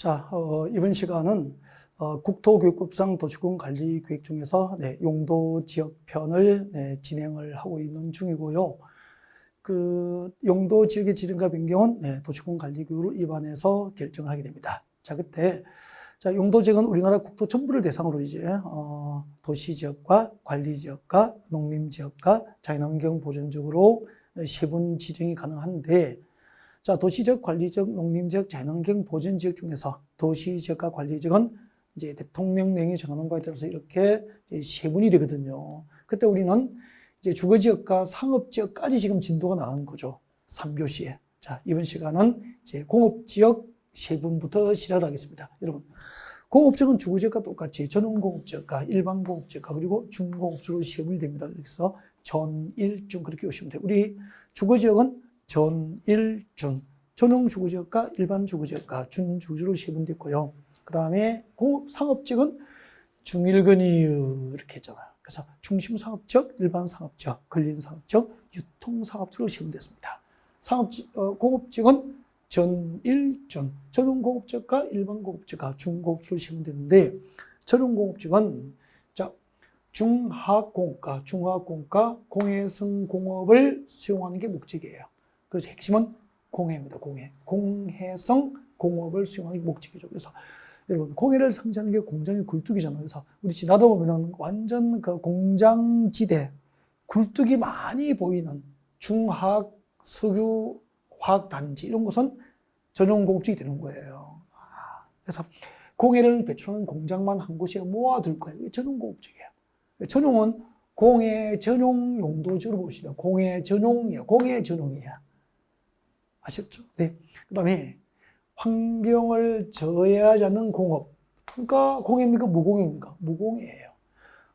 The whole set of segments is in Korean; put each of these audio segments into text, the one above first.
자, 이번 시간은 국토교육법상 도시군관리계획 중에서 용도지역편을 진행을 하고 있는 중이고요. 그 용도지역의 지정과 변경은 도시군관리교육을 위반해서 결정을 하게 됩니다. 자, 그때 용도지역은 우리나라 국토 전부를 대상으로 이제 도시지역과 관리지역과 농림지역과 자연환경 보존지역으로 세분 지정이 가능한데, 자, 도시지역, 관리지역, 농림지역, 자연환경 보존지역 중에서 도시지역과 관리지역은 이제 대통령령이 정하는 바에 따라서 이렇게 세분이 되거든요. 그때 우리는 이제 주거지역과 상업지역까지 지금 진도가 나간 거죠. 3교시에. 자, 이번 시간은 이제 공업지역 세분부터 시작을 하겠습니다. 여러분, 공업지역은 주거지역과 똑같이 전원공업지역과 일반공업지역과 그리고 중공업지역으로 세분이 됩니다. 그래서 전, 일, 중 그렇게 오시면 돼요. 우리 주거지역은 전, 일, 준, 전용주거지역과 일반주거지역과 준주거지역으로 세분됐고요. 그 다음에 상업지역은 중일근이 이렇게 했잖아요. 그래서 중심상업지역, 일반상업지역, 근린상업지역, 유통상업지역으로 세분됐습니다. 공업지역은 전, 일, 준, 전용공업지역과 일반공업지역과 중공업지역으로 세분됐는데, 전용공업지역은 중하공업과 공해성 공업을 수용하는 게 목적이에요. 그래서 핵심은 공해입니다. 공해성 공업을 수용하는 게 목적이죠. 그래서 여러분, 공해를 상징하는 게 공장의 굴뚝이잖아요. 그래서 우리 지나다 보면 완전 그 공장지대, 굴뚝이 많이 보이는 중화학, 석유, 화학단지 이런 곳은 전용공업지역이 되는 거예요. 그래서 공해를 배출하는 공장만 한 곳에 모아둘 거예요. 이게 전용공업지역이에요. 전용은 공해 전용 용도지역으로 보시면 공해 전용이에요. 공해 전용이에요. 아셨죠? 네. 그 다음에 환경을 저해하지 않는 공업. 그러니까 공해입니까? 무공해입니까? 무공해예요.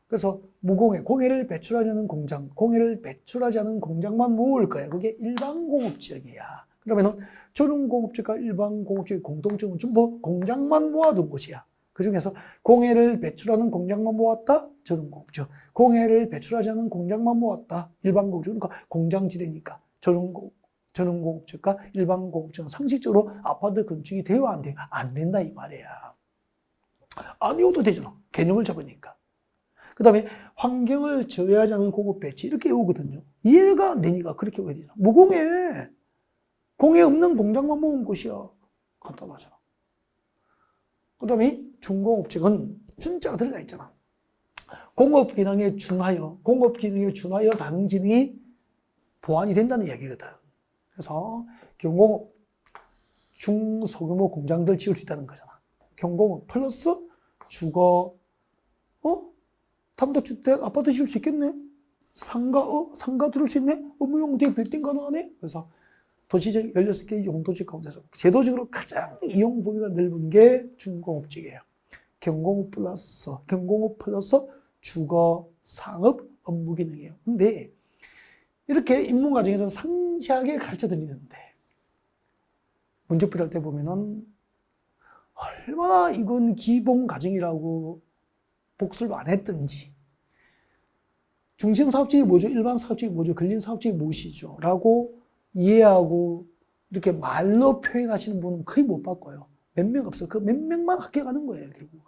그래서 무공해, 공해를 배출하지 않는 공장, 공해를 배출하지 않는 공장만 모을 거예요. 그게 일반공업지역이야. 그러면은 전용공업지역과 일반공업지역의 공통점은 전부 공장만 모아둔 곳이야. 그 중에서 공해를 배출하는 공장만 모았다? 전용공업지역. 공해를 배출하지 않는 공장만 모았다? 일반공업지역. 그러니까 공장지대니까 전용공업지역과 일반공업지역은 상식적으로 아파트 건축이 돼야 안 돼? 안 된다 이 말이야. 아니어도 되잖아. 개념을 잡으니까. 그 다음에 환경을 저해하지 않는 공업 배치 이렇게 외우거든요. 이해가 안 되니까 그렇게 외워야 되잖아. 무공해. 공해 없는 공장만 모은 곳이야. 간단하잖아. 그 다음에 중공업지역은 준자가 들어가 있잖아. 공업기능에 준하여 다능지능이 보완이 된다는 이야기거든. 그래서 경공업, 중소규모 공장들 지을 수 있다는 거잖아. 경공업 플러스 주거, 단독주택, 아파트 지을 수 있겠네? 상가 들을 수 있네? 업무용도에 빌딩 가능하네? 그래서 도시적 16개 용도지역 가운데서 제도적으로 가장 이용 범위가 넓은 게 중공업지역이에요. 경공업 플러스 주거, 상업, 업무 기능이에요. 근데 이렇게 입문 과정에서 상세하게 가르쳐 드리는데 문제풀이 할 때 보면은 얼마나 이건 기본 과정이라고 복습을 안 했던지, 중심 사업지역이 뭐죠? 일반 사업지역이 뭐죠? 근린 사업지역이 무엇이죠? 라고 이해하고 이렇게 말로 표현하시는 분은 거의 못 바꿔요. 몇 명 없어요. 그 몇 명만 합격하는 거예요, 결국은.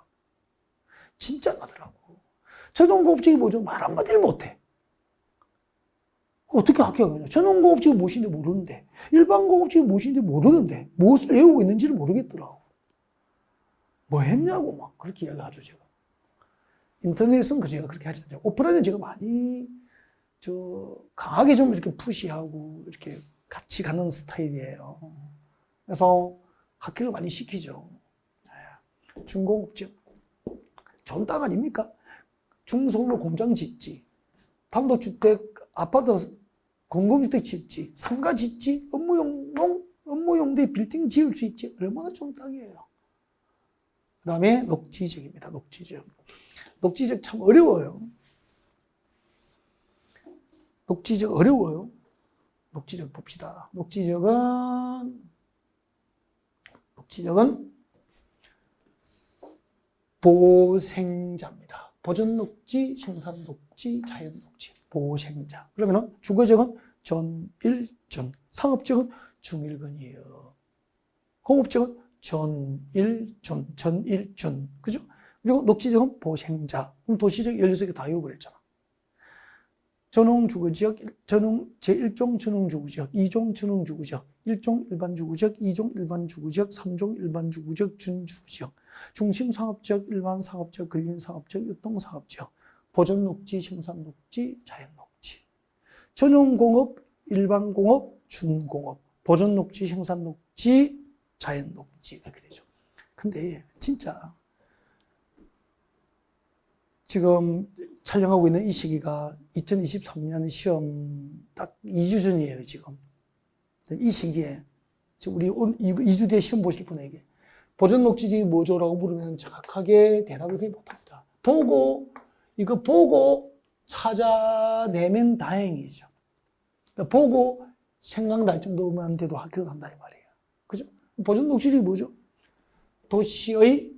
진짜 나더라고. 전용공업지역이 뭐죠? 말 한마디를 못해. 어떻게 합격하냐? 전용공업지역이 무엇인지 모르는데, 일반공업지역이 무엇인지 모르는데, 무엇을 외우고 있는지를 모르겠더라고. 뭐 했냐고 막 그렇게 이야기하죠, 제가. 인터넷은 제가 그렇게 하지 않죠. 오프라인은 제가 많이 강하게 좀 이렇게 푸시하고 이렇게 같이 가는 스타일이에요. 그래서 학교를 많이 시키죠. 중공업지역 좋은 땅 아닙니까? 중소규모 공장 짓지, 단독주택, 아파트, 공공주택 짓지, 상가 짓지, 업무용도에 빌딩 지을 수 있지. 얼마나 좋은 땅이에요. 그 다음에 녹지지역입니다. 녹지지역 참 어려워요. 녹지지역 어려워요. 녹지지역 봅시다. 녹지지역은 보생자입니다. 보존녹지, 생산녹지, 자연녹지, 보생자. 그러면은 주거지역은 전, 일, 준, 상업지역은 중일근이에요. 공업지역은 전일준. 그죠? 그리고 녹지지역은 보생자. 그럼 도시지역 16개 다 외워버렸잖아. 전홍주거지역, 제1종 전홍주거지역, 2종 전홍주거지역, 1종 일반주거지역, 2종 일반주거지역, 3종 일반주거지역, 준주거지역, 중심상업지역, 일반상업지역, 근린상업지역, 유통상업지역, 보존녹지, 생산녹지, 자연녹지. 전용공업, 일반공업, 준공업, 보존녹지, 생산녹지, 자연녹지 이렇게 되죠. 근데 진짜 지금 촬영하고 있는 이 시기가 2023년 시험 딱 2주 전이에요, 지금. 이 시기에, 지금 우리 2주 뒤에 시험 보실 분에게 보존녹지지 뭐죠라고 물으면 정확하게 대답을 거의 못합니다. 이거 보고 찾아내면 다행이죠. 그러니까 보고 생각날 정도만 돼도 합격을 한다, 이 말이에요. 그죠? 보존녹지지 뭐죠? 도시의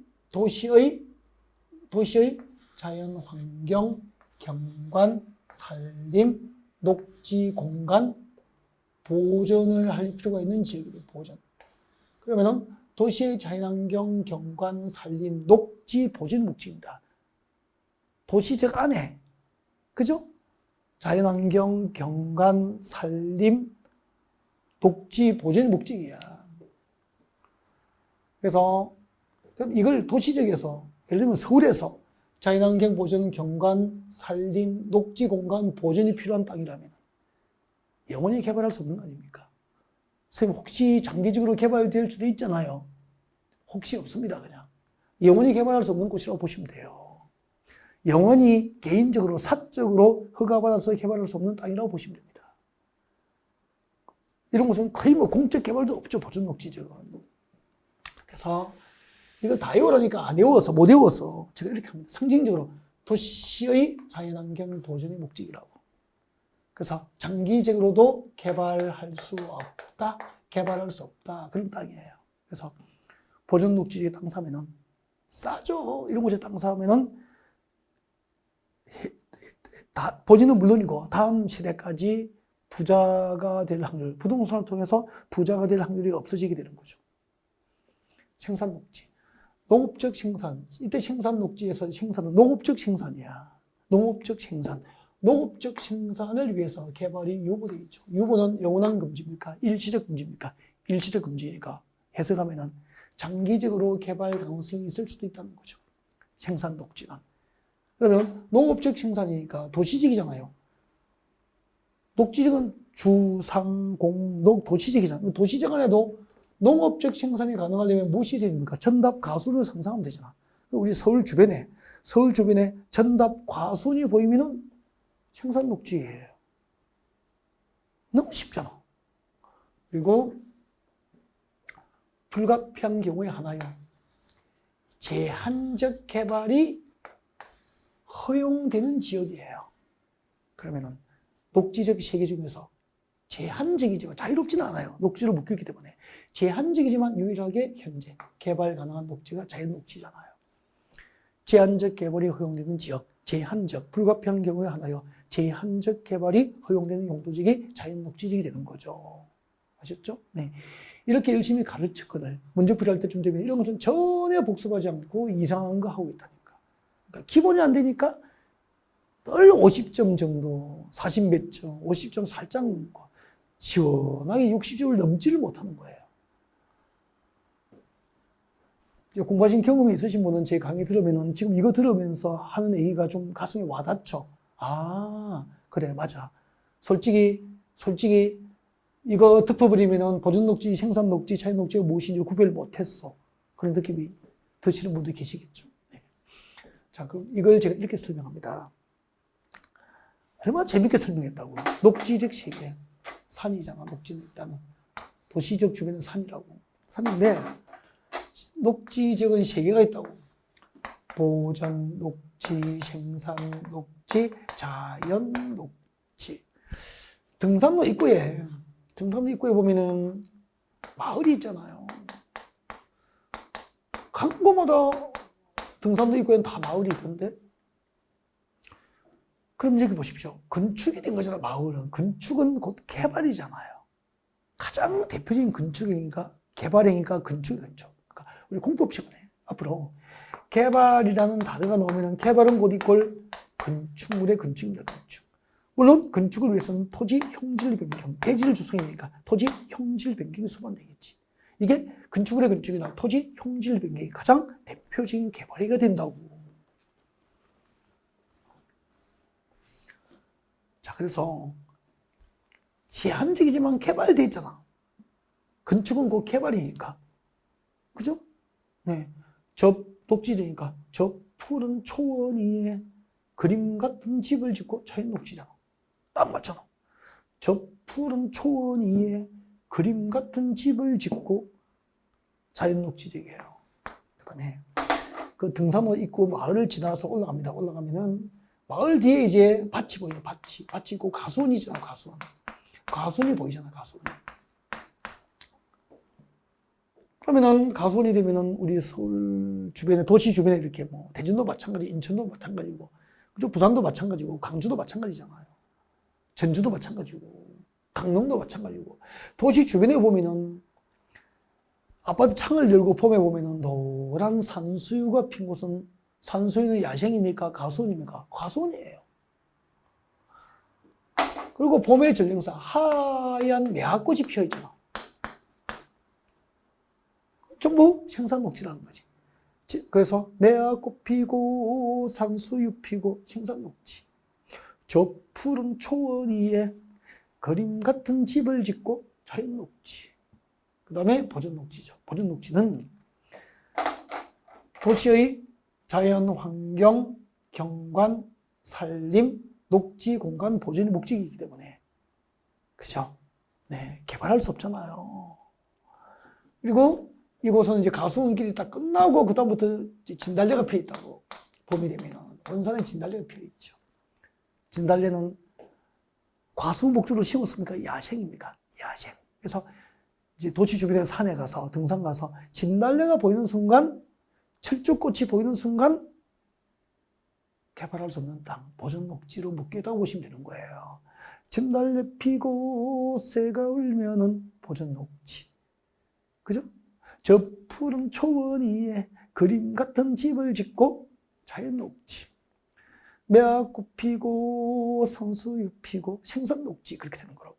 자연환경, 경관, 산림, 녹지 공간 보존을 할 필요가 있는 지역이에요. 보존. 그러면은 도시의 자연환경, 경관, 산림, 녹지 보존 목적입니다. 도시적 안에, 그죠? 자연환경, 경관, 산림, 녹지 보존 목적이야. 그래서 이걸 도시적에서 예를 들면 서울에서 자연환경 보존, 경관, 산림, 녹지 공간 보존이 필요한 땅이라면 영원히 개발할 수 없는 거 아닙니까? 선생님 혹시 장기적으로 개발될 수도 있잖아요. 혹시 없습니다. 그냥 영원히 개발할 수 없는 곳이라고 보시면 돼요. 영원히 개인적으로 사적으로 허가받아서 개발할 수 없는 땅이라고 보시면 됩니다. 이런 곳은 거의 뭐 공적 개발도 없죠. 보존 녹지적은. 그래서 이걸 다 외우라니까 안 외워서, 못 외워서 제가 이렇게 합니다. 상징적으로 도시의 자연환경 보존의 목적이라고. 그래서 장기적으로도 개발할 수 없다, 개발할 수 없다, 그런 땅이에요. 그래서 보존 녹지지에 땅 사면은 싸죠. 이런 곳에 땅 사면은 보존은 물론이고 다음 시대까지 부자가 될 확률, 부동산을 통해서 부자가 될 확률이 없어지게 되는 거죠. 생산 녹지. 농업적 생산, 이때 생산 녹지에서 생산은 농업적 생산이야. 농업적 생산. 농업적 생산을 위해서 개발이 유보되어 있죠. 유보는 영원한 금지입니까? 일시적 금지입니까? 일시적 금지니까 해석하면은 장기적으로 개발 가능성이 있을 수도 있다는 거죠. 생산 녹지는. 그러면 농업적 생산이니까 도시적이잖아요. 녹지적은 주상공농 도시적이잖아요. 도시적 안에도 농업적 생산이 가능하려면 무엇이 됩니까? 전답 과수를 상상하면 되잖아. 우리 서울 주변에 전답 과수원이 보이면은 생산 녹지예요. 너무 쉽잖아. 그리고 불가피한 경우에 하나요. 제한적 개발이 허용되는 지역이에요. 그러면은 녹지적 세계 중에서 제한적이지만 자유롭지는 않아요. 녹지를 묶였기 때문에. 제한적이지만 유일하게 현재 개발 가능한 녹지가 자연 녹지잖아요. 제한적 개발이 허용되는 지역, 제한적, 불가피한 경우에 하나요. 제한적 개발이 허용되는 용도지역이 자연 녹지지역이 되는 거죠. 아셨죠? 네. 이렇게 열심히 가르쳤거든. 문제 풀이할 때쯤 되면 이런 것은 전혀 복습하지 않고 이상한 거 하고 있다니까. 그러니까 기본이 안 되니까 늘 50점 정도, 40 몇 점, 50점 살짝 넘고 시원하게 60점을 넘지를 못하는 거예요. 공부하신 경험이 있으신 분은 제 강의 들으면은 지금 이거 들으면서 하는 얘기가 좀 가슴에 와닿죠. 아, 그래, 맞아. 솔직히 이거 덮어버리면은 보존 녹지, 생산 녹지, 자연 녹지가 무엇인지 구별 못했어. 그런 느낌이 드시는 분도 계시겠죠. 네. 자, 그럼 이걸 제가 이렇게 설명합니다. 얼마나 재밌게 설명했다고요. 녹지적 세계. 산이잖아, 녹지는 일단은. 도시적 주변은 산이라고. 산인데, 녹지적은 세 개가 있다고. 보존 녹지, 생산 녹지, 자연 녹지. 등산로 입구에 보면은 마을이 있잖아요. 각 곳마다 등산로 입구에는 다 마을이 있던데. 그럼 여기 보십시오. 건축이 된 거잖아, 마을은. 건축은 곧 개발이잖아요. 가장 대표적인 건축행위가, 개발행위가 건축이 건축. 그러니까 우리 공법 시간에 앞으로 개발이라는 단어가 나오면 개발은 곧 이꼴 건축물의 건축입니다. 건축. 물론 건축을 위해서는 토지 형질 변경, 대지를 조성이니까 토지 형질 변경이 수반되겠지. 이게 건축물의 건축이나 토지 형질 변경이 가장 대표적인 개발이가 된다고. 자, 그래서 제한적이지만 개발돼 있잖아. 건축은 곧 개발이니까. 그죠? 네. 저 녹지되니까 저 푸른 초원 위에 그림 같은 집을 짓고 자연 녹지잖아. 딱 맞잖아. 저 푸른 초원 위에 그림 같은 집을 짓고 자연 녹지적이에요. 그 다음에 그 등산로 입구 마을을 지나서 올라갑니다. 올라가면은 마을 뒤에 이제 밭이 보여요. 밭이 있고 가수원이 있잖아. 가수원이 보이잖아. 가수원. 그러면은 가수원이 되면은 우리 서울 주변에 도시 주변에 이렇게 뭐 대전도 마찬가지, 인천도 마찬가지고, 그죠? 부산도 마찬가지고, 광주도 마찬가지잖아요. 전주도 마찬가지고, 강릉도 마찬가지고. 도시 주변에 보면은 아파트 창을 열고 봄에 보면은 노란 산수유가 핀 곳은 산수유는 야생입니까? 가수원입니까? 가수원이에요. 그리고 봄의 전령사 하얀 매화꽃이 피어 있잖아. 전부 생산녹지라는 거지. 그래서 매화꽃 피고 산수유 피고 생산녹지. 저 푸른 초원 위에 그림 같은 집을 짓고 자연녹지. 그 다음에 보존녹지죠. 보존녹지는 도시의 자연환경, 경관, 산림, 녹지 공간 보존이 목적이기 때문에, 그죠? 네, 개발할 수 없잖아요. 그리고 이곳은 이제 가수원길이 다 끝나고 그다음부터 진달래가 피어 있다고. 봄이 되면 원산에 진달래가 피어 있죠. 진달래는 과수 목적으로 심었습니까? 야생입니까? 야생. 그래서 이제 도시 주변에 산에 가서 등산 가서 진달래가 보이는 순간, 철쭉꽃이 보이는 순간 개발할 수 없는 땅, 보존 녹지로 묶여있다고 보시면 되는 거예요. 진달래 피고 새가 울면은 보존 녹지. 그죠? 저 푸른 초원 위에 그림 같은 집을 짓고 자연 녹지. 매화꽃 피고 산수유 피고 생산 녹지. 그렇게 되는 거라고.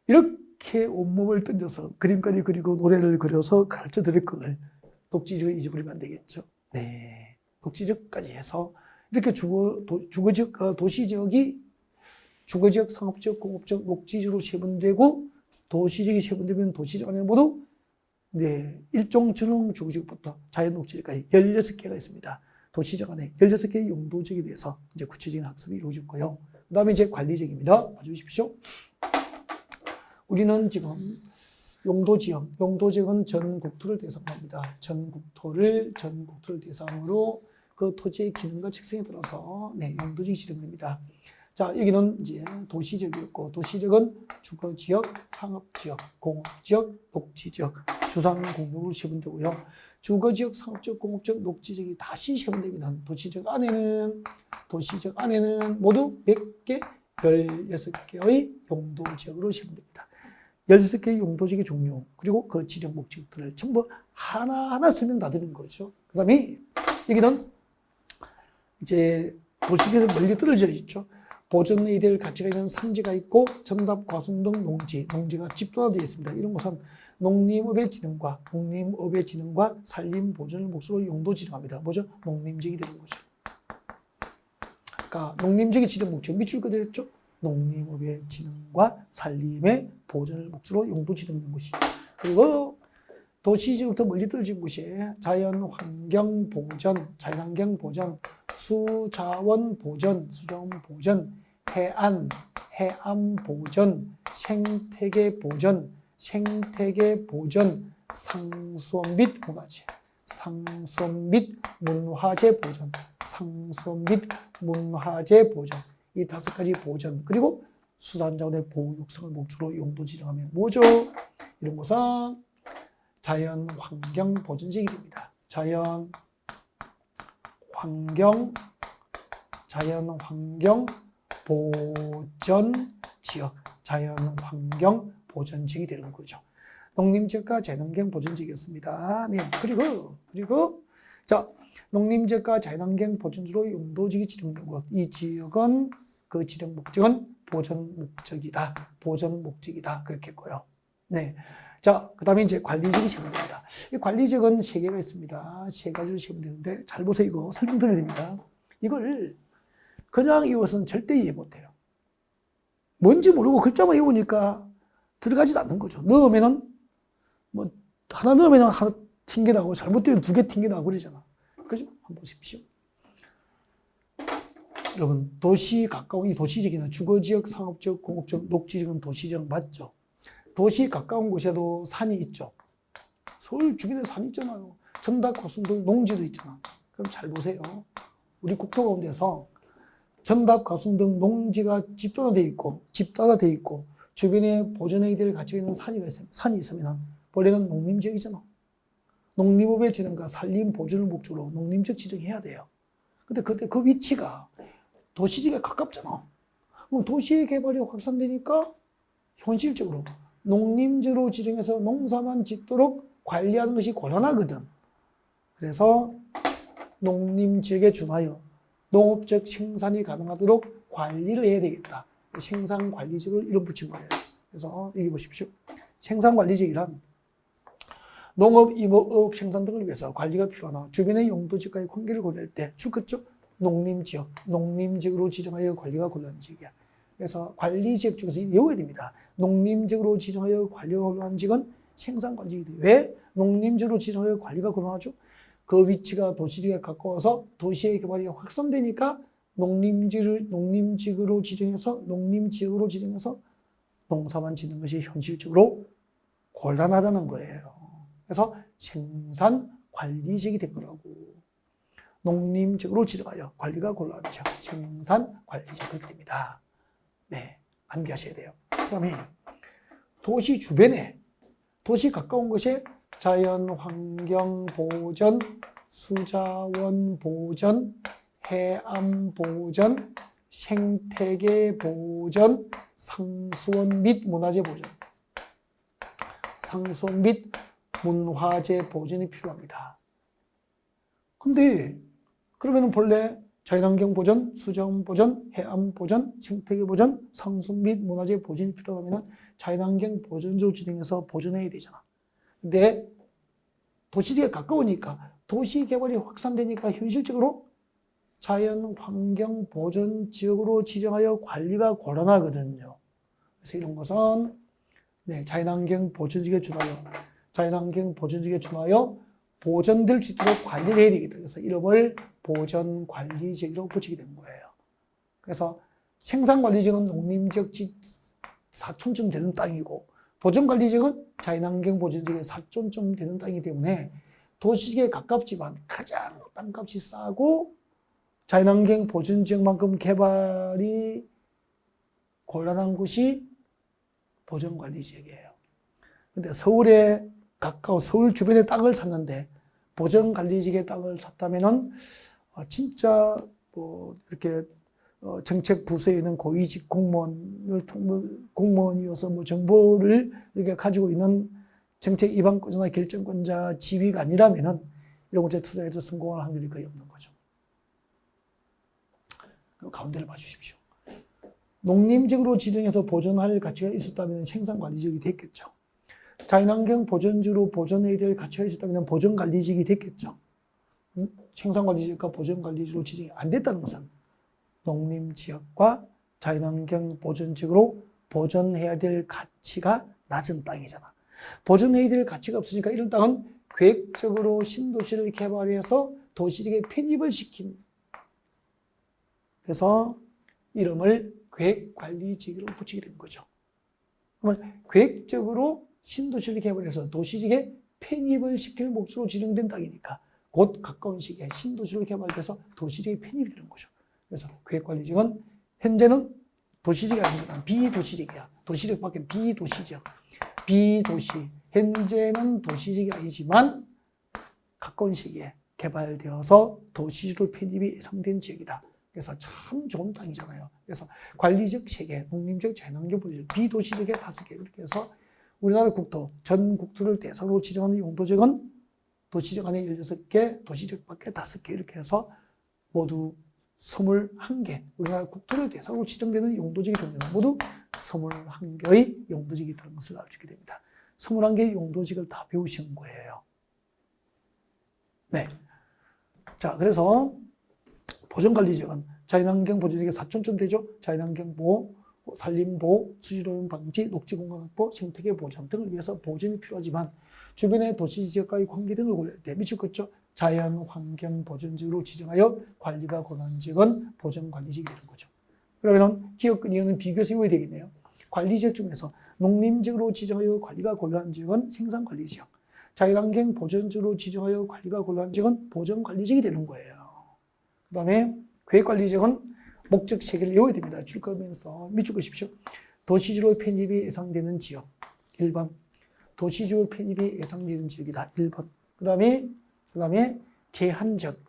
이렇게 온몸을 던져서 그림까지 그리고 노래를 그려서 가르쳐 드릴 거를 녹지적을 잊어버리면 안 되겠죠. 네. 녹지적까지 해서 이렇게 도시지역이 주거지역, 상업지역, 공업지역, 녹지지역으로 세분되고, 도시지역이 세분되면 도시지역 안에 모두 네, 일종전용 주거지역부터 자연녹지까지 16개가 있습니다. 도시지역 안에 16개의 용도지역에 대해서 이제 구체적인 학습이 이루어졌고요. 그 다음에 이제 관리지역입니다. 봐주십시오. 우리는 지금 용도지역은 전 국토를 대상으로 합니다. 전 국토를 대상으로 그 토지의 기능과 특성에 따라서 네, 용도지역이 지정됩니다. 자, 여기는 이제 도시지역이었고, 도시지역은 주거지역, 상업지역, 공업지역, 녹지지역, 주상공동으로 세분되고요. 주거지역, 상업지역, 공업지역, 녹지지역이 다시 세분되면 도시지역 안에는 모두 몇 개? 16개의 용도지역으로 세분됩니다. 16개의 용도지역의 종류, 그리고 그 지정 목적들을 전부 하나하나 설명 다 드리는 거죠. 그 다음에 여기는 이제 도시지역에서 멀리 떨어져 있죠. 보존해야 될 가치가 있는 산지가 있고 정답, 과수원 등 농지가 집중화되어 있습니다. 이런 곳은 농림업의 진흥과 산림 보존을 목적으로 용도 지정합니다. 뭐죠? 농림지역이 되는 거죠. 그러니까 농림지역의 지정 목적 밑줄 그대로죠. 농림업의 진흥과 산림의 보존을 목적으로 용도 지정된 것이죠. 그리고 도시지역부터 멀리 떨어진 곳이 자연환경 보전, 수자원 보전, 해안 보전, 생태계 보전, 상수원 및 문화재 보전, 이 5가지 보전, 그리고 수산자원의 보호 육성을 목적으로 용도 지정하면 뭐죠? 이런 것은 자연환경 보전지역이 됩니다. 자연환경 보전지역, 자연환경 보전지역이 되는 거죠. 농림지역과 자연환경 보존지역이었습니다. 네, 그리고 자, 농림지역과 자연환경 보존지로 용도지역이 지정된 곳. 이 지역은 그 지정 목적은 보존 목적이다. 그렇게 했고요. 네. 자, 그 다음에 이제 관리지역이 시험됩니다. 이 관리지역은 3개가 있습니다. 3가지로 시험되는데, 잘 보세요. 이거 설명드려야 됩니다. 이걸 그냥 외워서는 절대 이해 못해요. 뭔지 모르고 글자만 외우니까 들어가지도 않는 거죠. 넣으면은, 뭐, 하나 넣으면 하나 튕겨나고, 잘못되면 2개 튕겨나고 그러잖아. 그죠? 한번 보십시오. 여러분, 도시 가까운 이 도시지역이나 주거지역, 상업지역, 공업지역, 녹지지역은 도시지역 맞죠? 도시 가까운 곳에도 산이 있죠. 서울 주변에 산이 있잖아요. 전답, 가순동, 농지도 있잖아. 그럼 잘 보세요. 우리 국토 가운데서 전답, 가순동, 농지가 집단화되어 있고 주변에 보존해야 가치가 있는 산이 있으면 원래는 농림지역이잖아. 농림업의 진흥과 산림 보존을 목적으로 농림지역 지정해야 돼요. 근데 그때 그 위치가 도시지역에 가깝잖아. 그럼 도시의 개발이 확산되니까 현실적으로 농림지로 지정해서 농사만 짓도록 관리하는 것이 곤란하거든. 그래서 농림지역에 준하여 농업적 생산이 가능하도록 관리를 해야 되겠다. 생산관리지역을 이름 붙인 거예요. 그래서 여기 보십시오. 생산관리지역이란 농업, 임업, 생산 등을 위해서 관리가 필요하나 주변의 용도지역과의 관계를 고려할 때 그쪽 농림지역으로 지정하여 관리가 곤란한 지역이야. 그래서 관리지역 중에서 외워야 됩니다. 농림지역으로 지정하여 관리가 곤란한 지역은 생산관리지역이에요. 왜 농림지역으로 지정하여 관리가 곤란하죠? 그 위치가 도시지역에 가까워서 도시의 개발이 확산되니까 농림지역으로 지정해서 농사만 짓는 것이 현실적으로 곤란하다는 거예요. 그래서 생산관리지역이 된 거라고. 농림지역으로 지정하여 관리가 곤란한 지역, 생산관리지역 그렇게 됩니다. 네, 암기하셔야 돼요. 그 다음에 도시 주변에, 도시 가까운 곳에 자연환경 보전, 수자원 보전, 해암 보전, 생태계 보전, 상수원 및 문화재 보전, 상수원 및 문화재 보전이 필요합니다. 근데 그러면 본래 자연환경 보전, 수자원 보전, 해암 보전, 생태계 보전, 상수원 및 문화재 보전이 필요하면 자연환경 보전지로 지정해서 보전해야 되잖아. 근데 도시지역에 가까우니까 도시 개발이 확산되니까 현실적으로 자연환경 보전지역으로 지정하여 관리가 곤란하거든요. 그래서 이런 것은 자연환경 보전지역에 준하여 보전될 수 있도록 관리를 해야 되겠다. 그래서 이름을 보전관리지역이라고 붙이게 된 거예요. 그래서 생산관리지역은 농림지역 4촌쯤 되는 땅이고 보전관리지역은 자연환경 보전지역의 4촌쯤 되는 땅이기 때문에 도시지역에 가깝지만 가장 땅값이 싸고 자연환경 보전지역만큼 개발이 곤란한 곳이 보전관리지역이에요. 근데 서울에 가까워 서울 주변에 땅을 샀는데 보전관리지역에 땅을 샀다면은 진짜 뭐 이렇게 정책 부서에 있는 고위직 공무원이어서 뭐 정보를 이렇게 가지고 있는 정책 입안권자나 결정권자 지위가 아니라면은 이런 곳에 투자해서 성공할 확률이 거의 없는 거죠. 가운데를 봐주십시오. 농림지역으로 지정해서 보존할 가치가 있었다면 생산관리지역이 됐겠죠. 자연환경 보전지로 보존해야 될 가치가 있었다면 보전관리지역이 됐겠죠. 생산관리지역과 보전관리지역으로 지정이 안 됐다는 것은 농림지역과 자연환경 보전지역으로 보존해야 될 가치가 낮은 땅이잖아. 보존해야 될 가치가 없으니까 이런 땅은 계획적으로 신도시를 개발해서 도시지역에 편입을 시킨. 그래서 이름을 계획관리지역으로 붙이게 된 거죠. 그러면 계획적으로 신도시를 개발해서 도시지역에 편입을 시킬 목적으로 지정된 땅이니까 곧 가까운 시기에 신도시로 개발돼서 도시지역에 편입이 되는 거죠. 그래서 계획관리지역은 현재는 도시지역이 아니지만 비도시지역이야. 도시지역 밖에 비도시지역. 비도시. 현재는 도시지역이 아니지만 가까운 시기에 개발되어서 도시지로 편입이 예상된 지역이다. 그래서 참 좋은 땅이잖아요. 그래서 관리지역 3개, 농림지역, 자연환경 보전지역, 비도시지역에 5개. 그렇게 해서 우리나라 국토, 전 국토를 대상으로 지정하는 용도지역은 도시지역 안에 16개, 도시지역 밖에 5개 이렇게 해서 모두 21개, 우리나라 국토를 대상으로 지정되는 용도지역의 종류는 모두 21개의 용도지역이 있다는 것을 알 수 있게 됩니다. 21개의 용도지역을 다 배우신 거예요. 네. 자, 그래서 보전관리지역은 자연환경 보존지역의 4촌쯤 되죠. 자연환경 보호, 산림보호, 수질오염 방지, 녹지공간 확보, 생태계 보존 등을 위해서 보존이 필요하지만 주변의 도시지역과의 관계 등을 고려할 때 미치겠죠. 자연환경보존지역으로 지정하여 관리가 권한 지역은 보전관리지역이 되는 거죠. 그러면 기업군이는 비교해서 외워야 되겠네요. 관리지역 중에서 농림지역으로 지정하여 관리가 곤란한 지역은 생산관리지역, 자연환경 보존지역으로 지정하여 관리가 곤란한 지역은 보전관리지역이 되는 거예요. 그 다음에 계획관리지역은 목적 3개를 외워야 됩니다. 줄 거면서 밑줄 그십시오. 도시주로 편입이 예상되는 지역 1번, 도시주로 편입이 예상되는 지역이다 1번. 그 다음에 제한적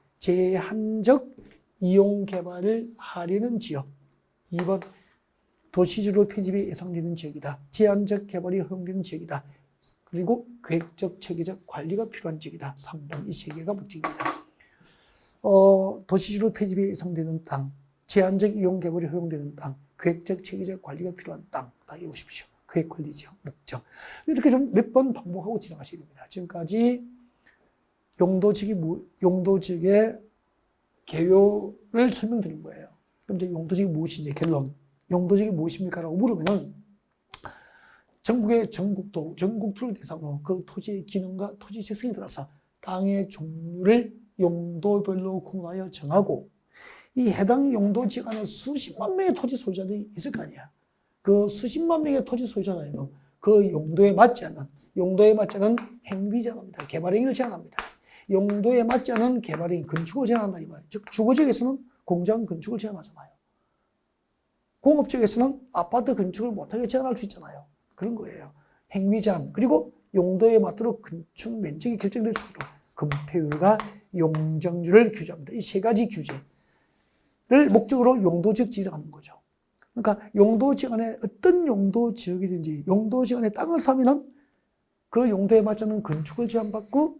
이용 개발을 하려는 지역 2번, 도시주로 편입이 예상되는 지역이다. 제한적 개발이 허용되는 지역이다. 그리고 계획적 체계적 관리가 필요한 지역이다. 3번, 이 3개가 목적입니다. 도시주로 편입이 예상되는 땅, 제한적 이용 개발이 허용되는 땅, 계획적 체계적 관리가 필요한 땅, 딱 외우십시오. 계획관리지역, 목적. 이렇게 좀 몇 번 반복하고 지나가셔야 됩니다. 지금까지 용도지역의 개요를 설명드린 거예요. 그럼 이제 용도지역이 무엇인지 결론. 용도지역이 무엇입니까? 라고 물으면은 전국의 전국토를 대상으로 그 토지의 기능과 토지 특성에 따라서 땅의 종류를 용도별로 구분하여 정하고 이 해당 용도지역 안에 수십만 명의 토지 소유자들이 있을 거 아니야. 그 수십만 명의 토지 소유자는 그 용도에 맞지 않는 행위 제한합니다. 개발행위를 제한합니다. 용도에 맞지 않은 개발행위, 건축을 제한한다 이 말이에요. 즉 주거지역에서는 공장 건축을 제한하잖아요. 공업지역에서는 아파트 건축을 못하게 제한할 수 있잖아요. 그런 거예요. 행위 제한. 그리고 용도에 맞도록 건축 면적이 결정될 수 있도록 건폐율과 용적률을 규제합니다. 이 3가지 규제를 목적으로 용도지역 지정하는 거죠. 그러니까 용도지역 안에 어떤 용도지역이든지 용도지역 안에 땅을 사면은 그 용도에 맞지 않는 건축을 제한받고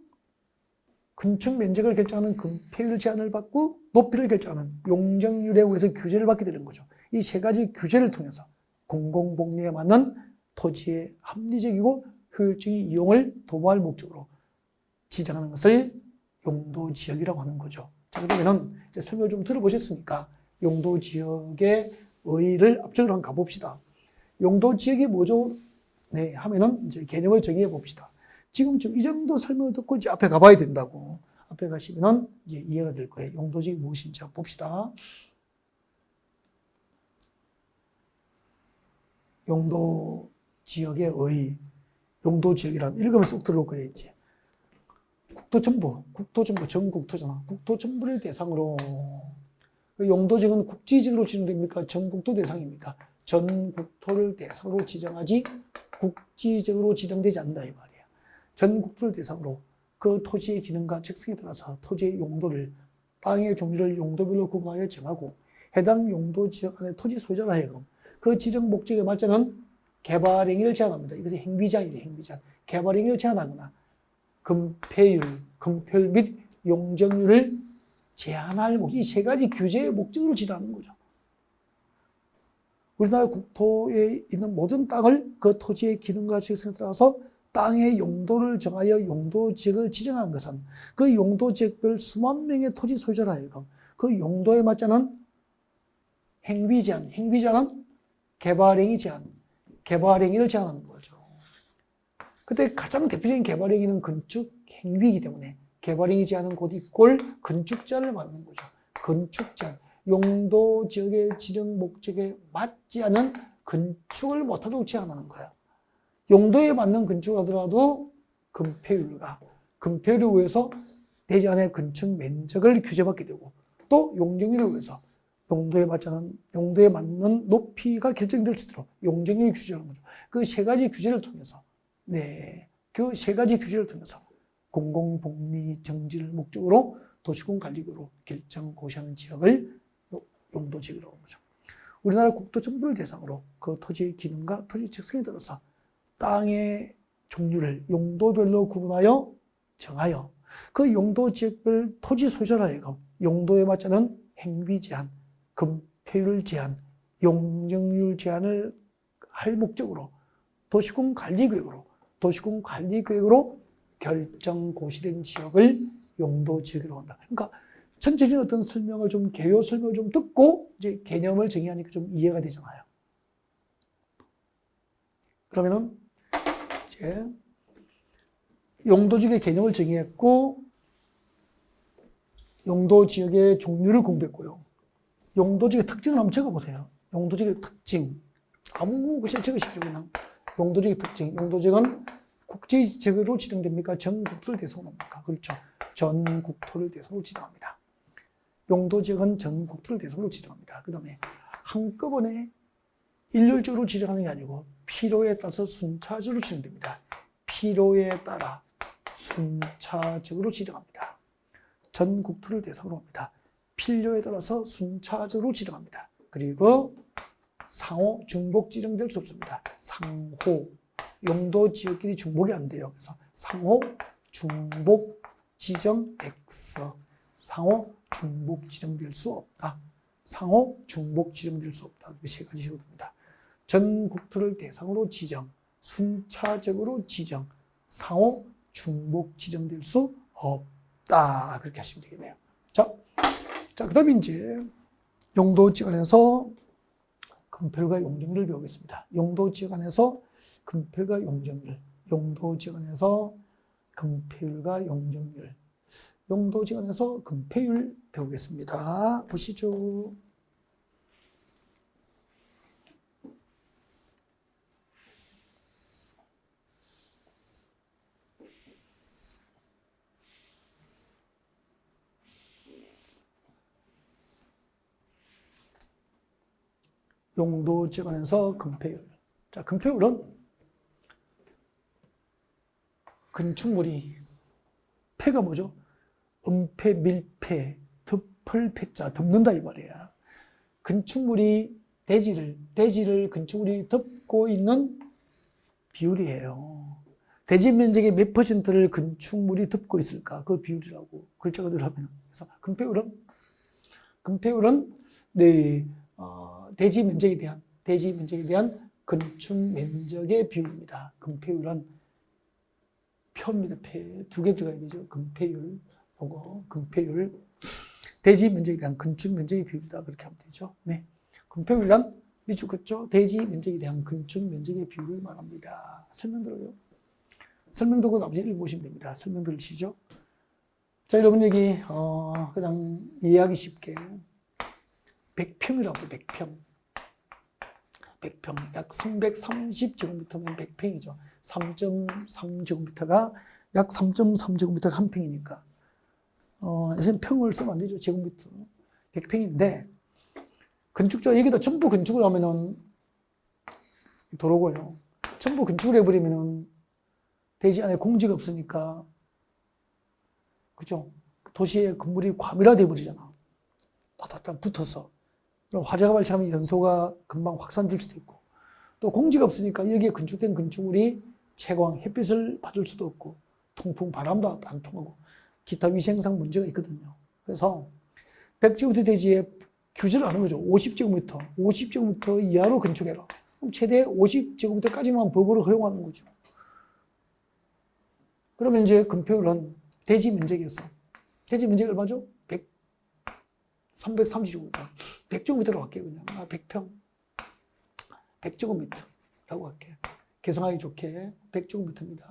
건축 면적을 결정하는 건폐율 제한을 받고 높이를 결정하는 용적률에 의해서 규제를 받게 되는 거죠. 이 3가지 규제를 통해서 공공복리에 맞는 토지의 합리적이고 효율적인 이용을 도모할 목적으로 지정하는 것을 용도지역이라고 하는 거죠. 자, 그러면 이제 설명을 좀 들어보셨으니까 용도지역의 의의를 앞쪽으로 한번 가봅시다. 용도지역이 뭐죠? 네, 하면은 이제 개념을 정의해 봅시다. 지금 이 정도 설명을 듣고 이제 앞에 가봐야 된다고. 앞에 가시면은 이제 이해가 될 거예요. 용도지역이 무엇인지 한번 봅시다. 용도지역의 의의. 용도지역이란 읽으면 쏙 들어올 거예요, 이제. 국토전부, 전국토잖아. 국토전부를 대상으로. 용도지역은 국지지역으로 지정됩니까? 전국토 대상입니까? 전국토를 대상으로 지정하지 국지적으로 지정되지 않는다 이 말이에요. 전국토를 대상으로 그 토지의 기능과 특성에 따라서 토지의 용도를 땅의 종류를 용도별로 구분하여 정하고 해당 용도지역 안에 토지 소유자로 하여금 그 지정 목적에 맞지 않은 개발행위를 제한합니다. 이것이 행위제한이죠. 행위제한. 개발행위를 제한하거나 건폐율 및 용적률을 제한할 목적, 이 3가지 규제의 목적으로 지정하는 거죠. 우리나라 국토에 있는 모든 땅을 그 토지의 기능과 특성에 따라서 땅의 용도를 정하여 용도지역을 지정한 것은 그 용도지역별 수만 명의 토지 소유자로 하여금 그 용도에 맞지 않은 행위 제한, 행위제한은 개발행위 제한, 개발행위를 제한하는 거죠. 그때 가장 대표적인 개발행위는 건축 행위이기 때문에 개발행위 제한은 곧 이꼴 건축제한을 말하는 거죠. 건축제한. 용도지역의 지정 목적에 맞지 않은 건축을 못하도록 제한하는 거예요. 용도에 맞는 건축을 하더라도 건폐율에 의해서 대지 안의 건축 면적을 규제받게 되고 또 용적률에 의해서 용도에 맞는 높이가 결정될 수 있도록 용적률 규제하는 거죠. 그 3가지 규제를 통해서 그 3가지 규제를 통해서 공공복리 정지를 목적으로 도시군 관리구로 결정 고시하는 지역을 용도지역이라고 하는 거죠. 우리나라 국토 전부를 대상으로 그 토지의 기능과 토지 특성에 따라서 땅의 종류를 용도별로 구분하여 정하여 그 용도 지역별 토지 소유자로 하여금 용도에 맞지 않은 행위 제한, 금폐율 제한, 용적률 제한을 할 목적으로 도시군 관리계획으로 결정 고시된 지역을 용도 지역이라고 한다. 그러니까 전체적인 어떤 설명을 좀 개요 설명을 좀 듣고 이제 개념을 정의하니까 좀 이해가 되잖아요. 그러면은 이제 용도 지역의 개념을 정의했고 용도 지역의 종류를 공부했고요. 용도 지역의 특징을 한번 적어보세요. 용도 지역의 특징. 아무 것이나 적으십시오. 그냥 용도 지역의 특징. 용도 지역은 국제지역으로 지정됩니까? 전국토를 대상으로 합니까? 그렇죠. 전국토를 대상으로 지정합니다. 용도 지역은 전국토를 대상으로 지정합니다. 그 다음에 한꺼번에 일률적으로 지정하는 게 아니고 필요에 따라서 순차적으로 지정됩니다. 필요에 따라 순차적으로 지정합니다. 전국토를 대상으로 합니다. 필요에 따라서 순차적으로 지정합니다. 그리고 상호 중복 지정될 수 없습니다. 상호 용도 지역끼리 중복이 안 돼요. 그래서 상호 중복 지정 X 상호 중복 지정될 수 없다. 상호 중복 지정될 수 없다. 이렇게 세 가지 식어듭니다. 전국토를 대상으로 지정, 순차적으로 지정, 상호 중복 지정될 수 없다. 그렇게 하시면 되겠네요. 자, 그 다음에 이제 용도 지역 안에서 금폐율과 용적률을 배우겠습니다. 용도 지역 안에서 금폐율과 용적률, 용도 지역 안에서 금폐율과 용적률, 용도 지역 안에서 금폐율 배우겠습니다. 보시죠. 용도 지역 안에서 금폐율. 자, 금폐율은 건축물이 폐가 뭐죠? 음폐, 밀폐, 덮을 폐자, 덮는다 이 말이야. 건축물이 대지를 건축물이 덮고 있는 비율이에요. 대지 면적의 몇 퍼센트를 건축물이 덮고 있을까? 그 비율이라고 글자가 들어가면. 그래서 금폐율은 네, 대지 면적에 대한 건축 면적의 비율입니다. 금폐율은 표입니다. 두 개 들어가야 되죠. 금폐율, 금폐율. 대지 면적에 대한 건축 면적의 비율이다. 그렇게 하면 되죠. 네. 금폐율이란 밑줄 긋죠. 대지 면적에 대한 건축 면적의 비율을 말합니다. 설명 들어요. 설명 듣고 나머지 읽어보시면 됩니다. 설명 들으시죠. 자, 여러분 여기, 그냥 이해하기 쉽게 100평이라고 해요. 100평. 100평. 약 330제곱미터면 100평이죠. 3.3제곱미터가 약 3.3제곱미터가 한 평이니까. 예전 평을 쓰면 안 되죠. 제곱미터. 100평인데, 건축자, 여기다 전부 건축을 하면은 도로고요. 전부 건축을 해버리면은 대지 안에 공지가 없으니까, 그죠? 도시의 건물이 과밀화돼 버리잖아. 따닥따닥 붙어서. 그럼 화재가 발생하면 연소가 금방 확산될 수도 있고, 또 공지가 없으니까 여기에 건축된 건축물이 채광, 햇빛을 받을 수도 없고, 통풍, 바람도 안 통하고, 기타 위생상 문제가 있거든요. 그래서 100제곱미터 대지에 규제를 하는 거죠. 50제곱미터 이하로 건축해라. 그럼 최대 50제곱미터까지만 법으로 허용하는 거죠. 그러면 이제 금폐율은 대지 면적에서, 대지 면적이 얼마죠? 330제곱미터. 100제곱미터로 할게요, 그냥. 100평. 100제곱미터라고 할게요. 계산하기 좋게. 100제곱미터입니다.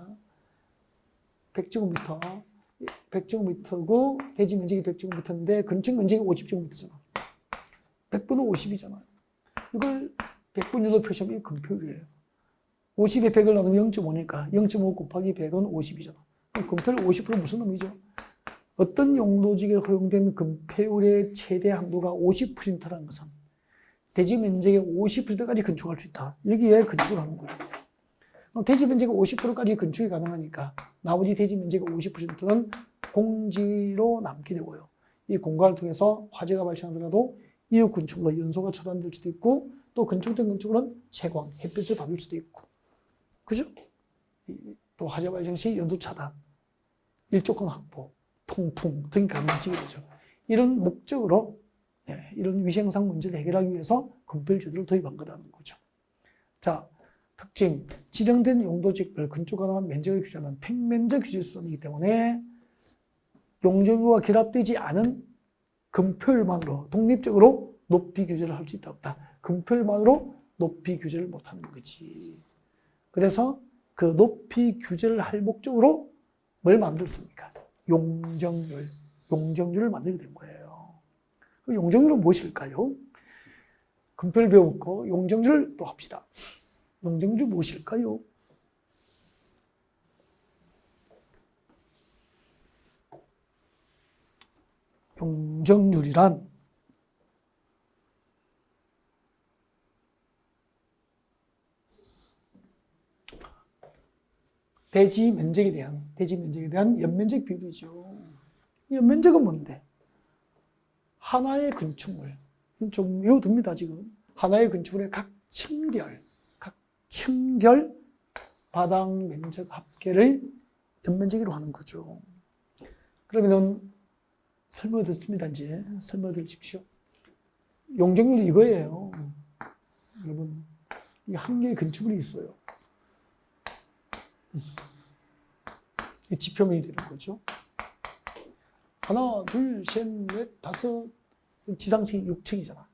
100제곱미터고, 대지 면적이 100제곱미터인데, 건축 면적이 50제곱미터잖아. 100분은 50이잖아요. 이걸 100분율로 표시하면 금폐율이에요. 50에 100을 나누면 0.5니까 0.5 곱하기 100은 50이잖아. 그럼 금폐율 50% 무슨 의미죠? 어떤 용도지역에 허용된 금폐율의 최대 한도가 50%라는 것은 대지 면적의 50%까지 건축할 수 있다. 여기에 건축을 하는 거죠. 그럼 대지 면적의 50%까지 건축이 가능하니까 나머지 대지 면적의 50%는 공지로 남게 되고요. 이 공간을 통해서 화재가 발생하더라도 이웃 건축물로 연소가 차단될 수도 있고, 또 건축된 건축물은 채광, 햇빛을 받을 수도 있고, 그죠? 또 화재발 정시 연소 차단, 일조권 확보, 통풍 등이 가능해지게 되죠. 이런 목적으로 이런 위생상 문제를 해결하기 위해서 금필제도를 도입한 거라는 거죠. 자, 특징, 지정된 용도직별 건축 가능한 면적을 규제하는 평면적 규제 수단이기 때문에 용적률과 결합되지 않은 금표율만으로 독립적으로 높이 규제를 할 수 있다 없다. 금표율만으로 높이 규제를 못하는 거지. 그래서 그 높이 규제를 할 목적으로 뭘 만들었습니까? 용적률을 만들게 된 거예요. 그럼 용적률은 무엇일까요? 금표를 배웠고 용적률을 또 합시다. 용적률이 무엇일까요? 용적률이란 대지 면적에 대한 연면적 비율이죠. 연면적은 뭔데? 하나의 건축물, 좀 외워둡니다 지금. 하나의 건축물의 각 층별 바닥 면적 합계를 연면적으로 하는 거죠. 그러면은 설명 듣습니다. 이제 설명 들으십시오. 용적률이 이거예요. 여러분, 이 한 개의 건축물이 있어요. 이 지표면이 되는 거죠. 하나, 둘, 셋, 넷, 다섯, 지상층이 6층이잖아.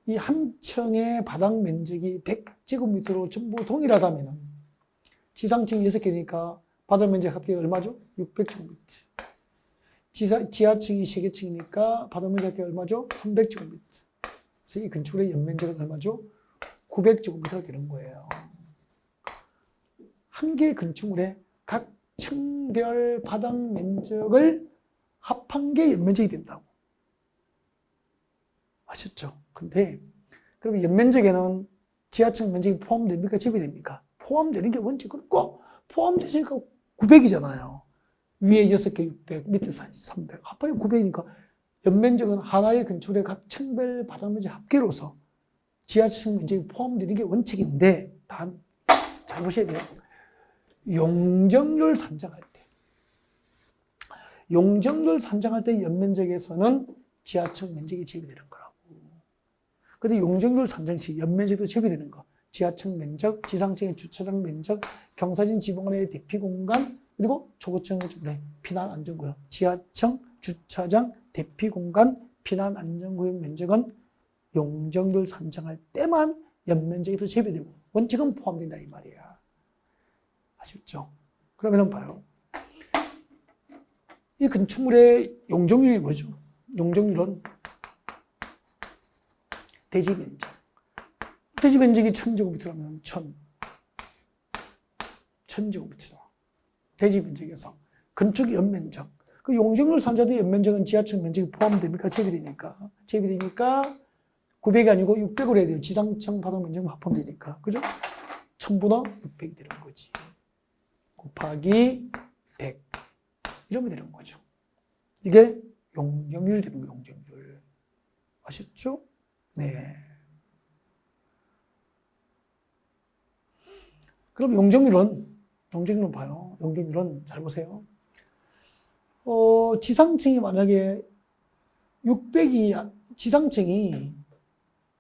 이 한 층의 바닥 면적이 100제곱미터로 전부 동일하다면 지상층이 6개니까 바닥 면적 합계가 얼마죠? 600제곱미터. 지하층이 3개층이니까 바닥 면적 합계가 얼마죠? 300제곱미터. 그래서 이 건축물의 연면적은 얼마죠? 900제곱미터가 되는 거예요. 한 개의 건축물의 각 층별 바닥 면적을 합한 게 연면적이 된다고. 아셨죠? 근데 그러면 연면적에는 지하층 면적이 포함됩니까? 제외됩니까? 포함되는 게 원칙은 꼭 포함되니까 900이잖아요. 위에 6개 600, 밑에 300. 합하면 900이니까 연면적은 하나의 건축물의 각 층별 바닥 면적 합계로서 지하층 면적이 포함되는 게 원칙인데 단 잘 보셔야 돼요. 용적률 산정할 때 연면적에서는 지하층 면적이 제외되는 거라고. 근데 용적률 산정 시 연면적도 제외되는 거. 지하층 면적, 지상층의 주차장 면적, 경사진 지붕안의 대피 공간, 그리고 초고층 피난 안전구역. 지하층, 주차장, 대피 공간, 피난 안전구역 면적은 용적률 산정할 때만 연면적에서 제외되고 원칙은 포함된다 이 말이야. 아셨죠? 그러면 봐요. 이 건축물의 용적률이 뭐죠? 용적률은 대지 면적. 대지 면적이 1000제곱미터라면 1000제곱미터죠. 대지 면적에서 건축 연면적. 그 용적률 산정의 연면적은 지하층 면적이 포함됩니까? 제외되니까. 제외되니까 900이 아니고 600으로 해야 돼요. 지상층 바닥 면적만 포함되니까. 그죠? 1000분의 600이 되는 거지. 곱하기 100. 이러면 되는 거죠. 이게 용적률이 되는 거예요. 용적률. 아셨죠? 네. 그럼 용적률은 봐요. 용적률은 잘 보세요. 지상층이 만약에 600이, 지상층이,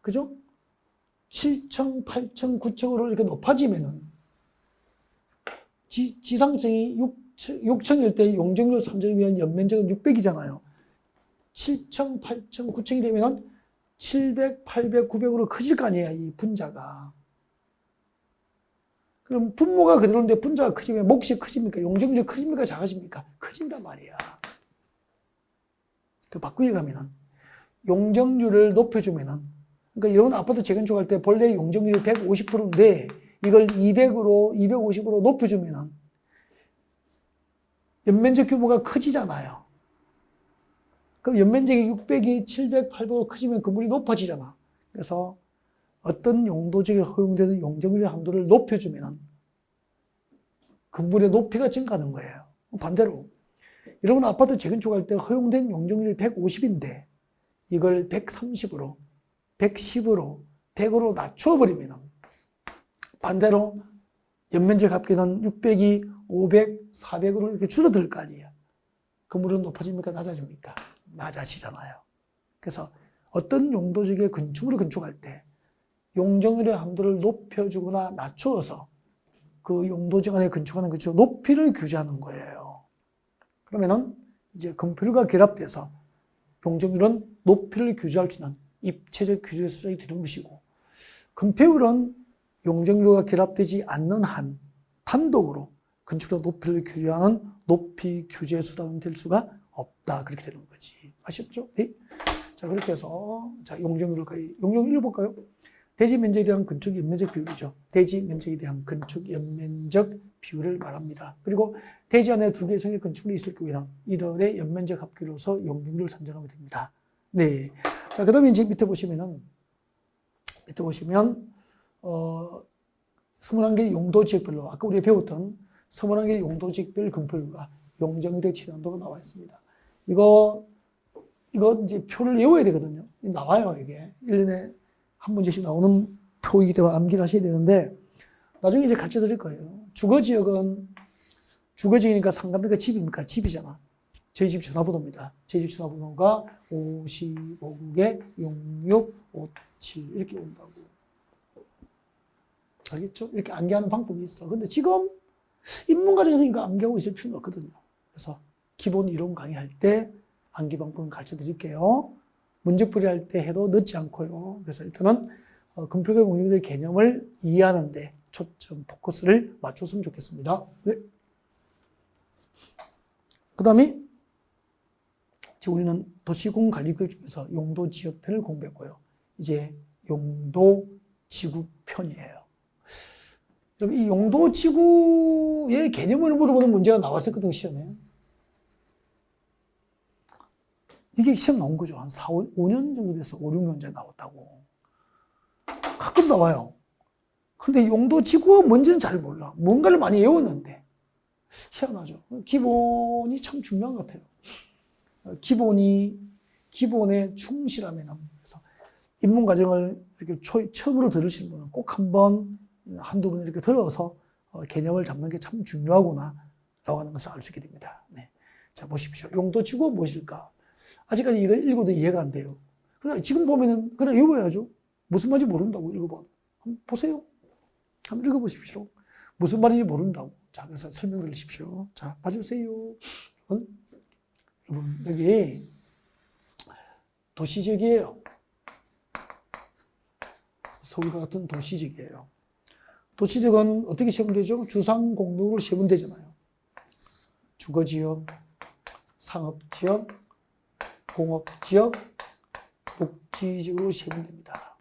그죠? 7층, 8층, 9층으로 이렇게 높아지면은, 지상층이 6층일 때 용적률 산정을 위한 연면적은 600이잖아요. 7층, 8층, 9층이 되면은 700, 800, 900으로 커질 거 아니에요, 이 분자가. 그럼 분모가 그대로인데 분자가 커지면 몫이 커집니까? 용적률이 커집니까? 작아집니까? 커진단 말이야. 그 바꾸기 가면은 용적률을 높여주면은, 그러니까 이런 아파트 재건축할 때 본래 용적률이 150%인데 이걸 200으로, 250으로 높여주면은 연면적 규모가 커지잖아요. 그럼 연면적이 600이 700, 800으로 커지면 건물이 높아지잖아. 그래서 어떤 용도적에 허용되는 용적률의 한도를 높여주면 건물의 높이가 증가하는 거예요. 반대로 여러분 아파트 재건축할 때 허용된 용적률이 150인데 이걸 130으로, 110으로, 100으로 낮춰버리면 반대로 연면적 합계는 600이 500, 400으로 이렇게 줄어들 거 아니에요. 건물은 높아집니까? 낮아집니까? 낮아지잖아요. 그래서 어떤 용도지역의 건축물을 건축할 때 용적률의 한도를 높여주거나 낮추어서 그 용도지역 안에 건축하는 건축 높이를 규제하는 거예요. 그러면은 이제 건폐율과 결합돼서 용적률은 높이를 규제할 수 있는 입체적 규제 수단이 되는 것이고, 건폐율은 용적률과 결합되지 않는 한 단독으로 건축의 높이를 규제하는 높이 규제 수단은 될 수가 없다. 그렇게 되는 거지. 아셨죠? 네. 자, 그렇게 해서 자, 용적률 볼까요? 대지 면적에 대한 건축 연면적 비율이죠. 대지 면적에 대한 건축 연면적 비율을 말합니다. 그리고 대지 안에 두 개 이상의 건축물이 있을 경우에는 이들의 연면적 합계로서 용적률을 산정하면 됩니다. 네. 자, 그 다음에 이제 밑에 보시면 21개 용도 지역별로 아까 우리가 배웠던 21개 용도 지역별 건폐율과 용적률의 치환도가 나와 있습니다. 이거 이제 표를 외워야 되거든요. 나와요, 이게. 1년에 한 문제씩 나오는 표이기 때문에 암기를 하셔야 되는데, 나중에 이제 가르쳐 드릴 거예요. 주거지역이니까 상가입니까? 집입니까? 집이잖아. 저희 집 전화번호입니다. 저희 집 전화번호가 55국에 6657 이렇게 온다고. 알겠죠? 이렇게 암기하는 방법이 있어. 근데 지금 인문과정에서 이거 암기하고 있을 필요는 없거든요. 그래서 기본 이론 강의할 때 암기 방법을 가르쳐 드릴게요. 문제풀이 할 때 해도 늦지 않고요. 그래서 일단은 건폐율과 용적률의 개념을 이해하는 데 초점, 포커스를 맞췄으면 좋겠습니다. 네. 그 다음에 우리는 도시공관리구역 중에서 용도지역편을 공부했고요. 이제 용도지구편이에요. 이 용도지구의 개념을 물어보는 문제가 나왔었거든요, 시험에. 이게 시험 나온 거죠. 한 5년 정도 돼서 5, 6년 전에 나왔다고. 가끔 나와요. 근데 용도지구가 뭔지는 잘 몰라. 뭔가를 많이 외웠는데. 희한하죠. 기본이 참 중요한 것 같아요. 기본에 충실하면, 그래서 입문과정을 이렇게 처음으로 들으시는 분은 꼭 한두 번 이렇게 들어서 개념을 잡는 게 참 중요하구나, 라고 하는 것을 알 수 있게 됩니다. 네. 자, 보십시오. 용도지구가 무엇일까? 아직까지 이걸 읽어도 이해가 안 돼요. 그냥 지금 보면은 그냥 읽어야죠. 무슨 말인지 모른다고 읽어봐. 한번 보세요. 한번 읽어보십시오. 무슨 말인지 모른다고. 자, 그래서 설명 들으십시오. 자, 봐주세요. 여러분, 여기 도시지역이에요. 서울과 같은 도시지역이에요. 도시지역은 어떻게 세분되죠? 주상공동으로 세분되잖아요. 주거지역, 상업지역, 공업지역, 녹지지역으로 세분됩니다.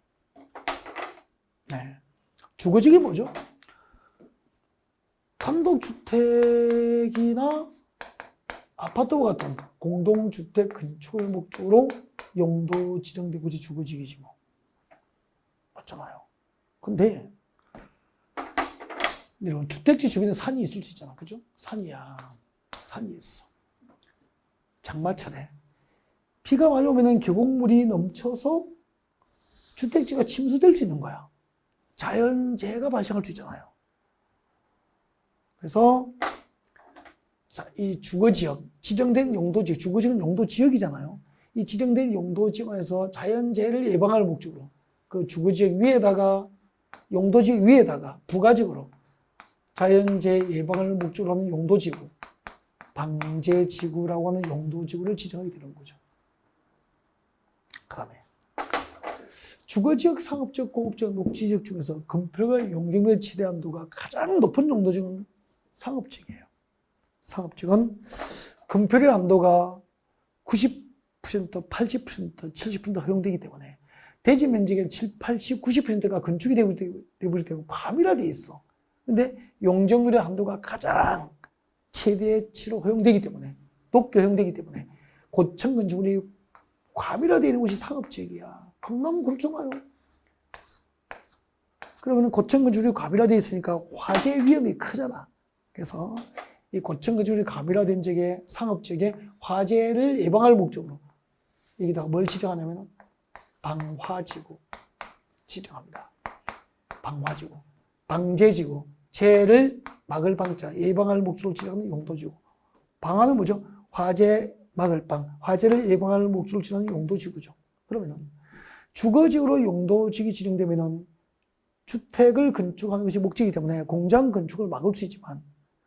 네. 주거지역이 뭐죠? 단독주택이나 아파트와 같은 공동주택 건축을 목적으로 용도 지정된 곳이 주거지역이지 뭐. 맞잖아요. 근데 여러분, 주택지 주변에 산이 있을 수 있잖아. 그죠? 산이 있어. 장마철에 비가 많이 오면은 계곡물이 넘쳐서 주택지가 침수될 수 있는 거야. 자연재해가 발생할 수 있잖아요. 그래서 이 주거지역, 지정된 용도지역, 주거지역은 용도지역이잖아요. 이 지정된 용도지역에서 자연재해를 예방할 목적으로 그 주거지역 위에다가, 용도지역 위에다가 부가적으로 자연재해 예방을 목적으로 하는 용도지구, 방제지구라고 하는 용도지구를 지정하게 되는 거죠. 그 다음에 주거지역, 상업지역, 공업지역, 녹지지역 중에서 건폐율과 용적률의 최대 한도가 가장 높은 용도지역은 상업지역이에요. 상업지역은 건폐율의 한도가 90%, 80%, 70% 허용되기 때문에 대지 면적의 7, 80, 90%가 건축이 되버리기 때문에 과밀화되어 있어. 근데 용적률의 한도가 가장 최대치로 허용되기 때문에, 높게 허용되기 때문에 고층 건축물이 과밀화되어 있는 곳이 상업지역이야. 강남 그렇잖아요. 그러면 고층 건축물이 과밀화되어 있으니까 화재 위험이 크잖아. 그래서 이 고층 건축물이 과밀화된 지역에, 상업지역에 화재를 예방할 목적으로 여기다가 뭘 지정하냐면 방화지구 지정합니다. 방화지구, 방제지구, 재해를 막을 방자, 예방할 목적으로 지정하는 용도지구. 방화는 뭐죠? 화재 막을 방, 화재를 예방할 목적으로 지정하는 용도지구죠. 그러면은 주거지구로 용도지구가 지정되면은 주택을 건축하는 것이 목적이기 때문에 공장 건축을 막을 수 있지만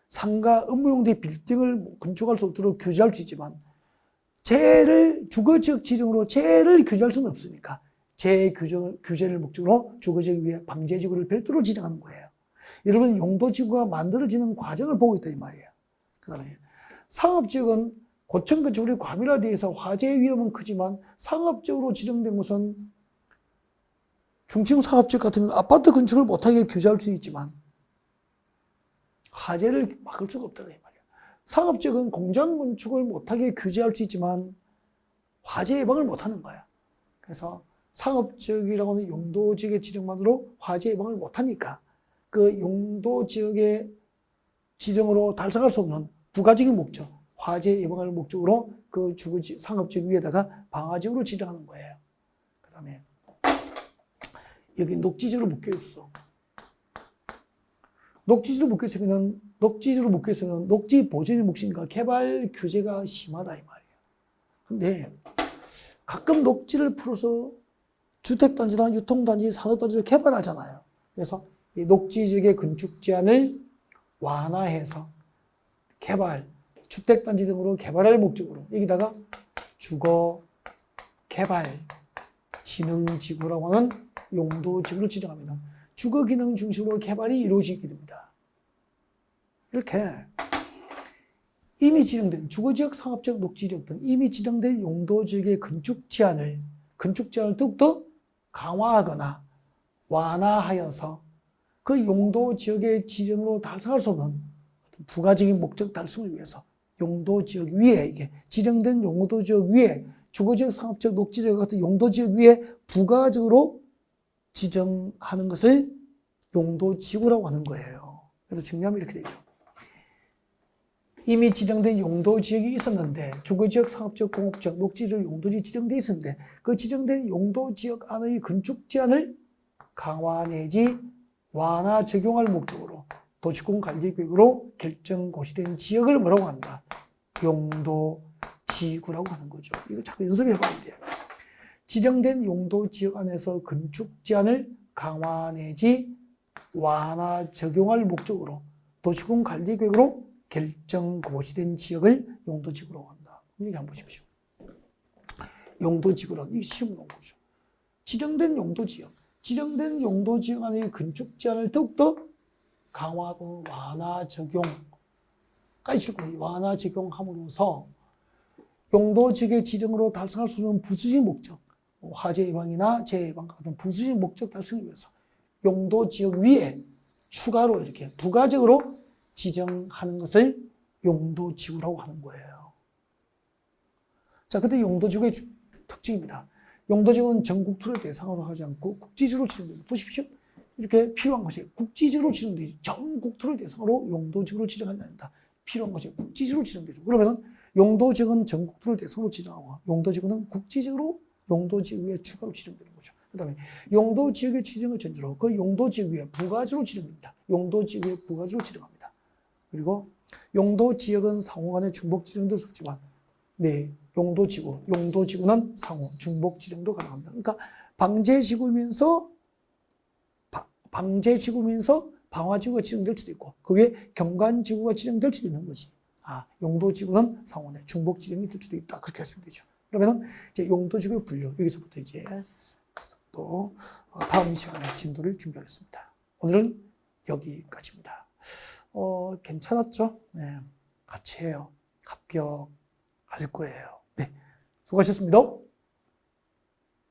상가 업무용도의 빌딩을 건축할 수 없도록 규제할 수 있지만 재해를 주거지역 지정으로 재해를 규제할 수는 없으니까 재해 규제를 목적으로 주거지역 위에 방제지구를 별도로 지정하는 거예요. 여러분 용도지구가 만들어지는 과정을 보고 있다 이 말이에요. 그 다음에 상업지역은 고층 건축물이 과밀화되어 있어 화재의 위험은 크지만 상업적으로 지정된 것은 중심 상업지역 같은 경우는 아파트 건축을 못하게 규제할 수 있지만 화재를 막을 수가 없다는 말이에요. 상업지역은 공장 건축을 못하게 규제할 수 있지만 화재 예방을 못하는 거야. 그래서 상업지역이라고 하는 용도지역의 지정만으로 화재 예방을 못하니까 그 용도지역의 지정으로 달성할 수 없는 부가적인 목적, 화재 예방을 목적으로 그 주거지 상업지역 위에다가 방화지역으로 지정하는 거예요. 그 다음에 여기 녹지지로 묶여있어. 녹지지로 묶여있으면 녹지 보존의 몫인가 개발 규제가 심하다 이 말이에요. 근데 가끔 녹지를 풀어서 주택단지나 유통단지, 산업단지를 개발하잖아요. 그래서 이 녹지지역의 건축 제한을 완화해서 개발, 주택단지 등으로 개발할 목적으로 여기다가 주거, 개발, 지능지구라고 하는 용도지구를 지정합니다. 주거기능 중심으로 개발이 이루어지게 됩니다. 이렇게 이미 지정된 주거지역, 상업지역, 녹지지역 등 이미 지정된 용도지역의 건축 제한을 더욱더 강화하거나 완화하여서 그 용도지역의 지정으로 달성할 수 없는 부가적인 목적 달성을 위해서 용도지역 위에 이게 지정된 용도지역 위에 주거지역, 상업지역, 녹지지역 같은 용도지역 위에 부가적으로 지정하는 것을 용도지구라고 하는 거예요. 그래서 정리하면 이렇게 되죠. 이미 지정된 용도지역이 있었는데 주거지역, 상업지역, 공업지역, 녹지지역, 용도지역이 지정되어 있었는데 그 지정된 용도지역 안의 건축 제한을 강화 내지 완화 적용할 목적으로 도시공 관리계획으로 결정 고시된 지역을 뭐라고 한다? 용도지구라고 하는 거죠. 이거 자꾸 연습해 봐야 돼요. 지정된 용도지역 안에서 건축 제한을 강화 내지 완화 적용할 목적으로 도시공 관리계획으로 결정 고시된 지역을 용도지구라고 한다. 이렇게 한번 보십시오. 용도지구란 이게 쉬운 거죠. 지정된 용도지역 안의 건축 제한을 더욱더 강화하고 완화 적용까지 완화 적용함으로써 용도지역의 지정으로 달성할 수 있는 부수적 목적, 화재 예방이나 재해 예방 같은 부수적 목적 달성을 위해서 용도지역 위에 추가로 이렇게 부가적으로 지정하는 것을 용도지구라고 하는 거예요. 자, 근데 용도지구의 특징입니다. 용도지구는 전국 투를 대상으로 하지 않고 국지지구로 지정됩니다. 보십시오. 이렇게 필요한 것이 국지지구로 지정되지 전국 투를 대상으로 용도지구로 지정하지 않는다. 필요한 것이 국지지구로 지정되죠. 그러면은 용도지구는 전국 투를 대상으로 지정하고 용도지구는 국지지구로 용도지구 위에 추가로 지정되는 거죠. 그 다음에 용도지역의 지정을 전제로 그 용도지역 위에 부가지로 지정됩니다. 용도지역 위에 부가지로 지정합니다. 그리고 용도지역은 상호 간에 중복 지정될 수 없지만 네, 용도지구는 상호 중복 지정도 가능합니다. 그러니까 방제지구면서 방화지구가 지정될 수도 있고 그 위에 경관지구가 지정될 수도 있는 거지. 용도지구는 상호간에 중복 지정이 될 수도 있다. 그렇게 하시면 되죠. 그러면은 이제 용도지구의 분류 여기서부터 이제 또 다음 시간에 진도를 준비하겠습니다. 오늘은 여기까지입니다. 괜찮았죠? 네, 같이 해요. 합격하실 거예요. 네, 수고하셨습니다.